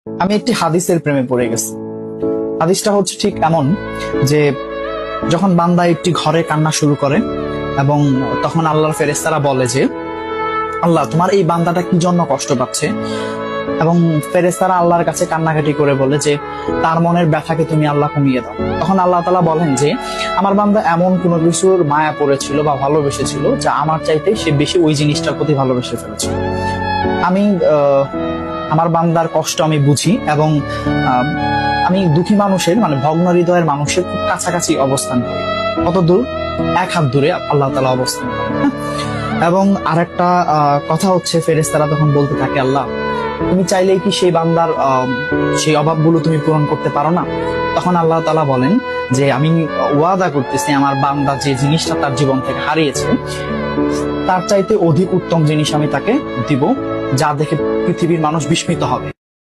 আমি একটি হাদিসের প্রেমে পড়ে গেছি। হাদিসটা হচ্ছে ঠিক এমন যে যখন বান্দা একটি ঘরে কান্না শুরু করে এবং তখন আল্লাহর ফেরেশতারা বলে যে আল্লাহ তোমার এই বান্দাটা কি জন্য কষ্ট পাচ্ছে, এবং ফেরেশতারা আল্লাহর কাছে কান্নাকাটি করে বলে যে তার মনের ব্যথাকে তুমি আল্লাহ কমিয়ে দাও। তখন আল্লাহ তাআলা বলেন যে আমার বান্দা এমন কোনো কিছুর মায়া পড়েছিল বা ভালোবেসেছিল যা আমার চাইতে সে বেশি ওই জিনিসটার প্রতি ভালোবেসে ফেলেছিল। আমি আমার বান্দার কষ্ট আমি বুঝি এবং আমি দুঃখী মানুষের মানে ভগ্ন হৃদয়ের মানুষের খুব কাছাকাছি অবস্থান করি। কত দূর? এক হাত দূরে আল্লাহ তাআলা অবস্থান করেন। হ্যাঁ? এবং আরেকটা কথা হচ্ছে ফেরেশতারা তখন বলতে থাকে আল্লাহ তুমি চাইলেই কি সেই বান্দার সেই অভাবগুলো তুমি পূরণ করতে পারো না? তখন আল্লাহ তাআলা বলেন যে আমি ওয়াদা করতেছি আমার বান্দা যে জিনিসটা তার জীবন থেকে হারিয়েছে তার চাইতে অধিক উত্তম জিনিস আমি তাকে দিব, যা দেখে পৃথিবীর মানুষ বিস্মিত হবে।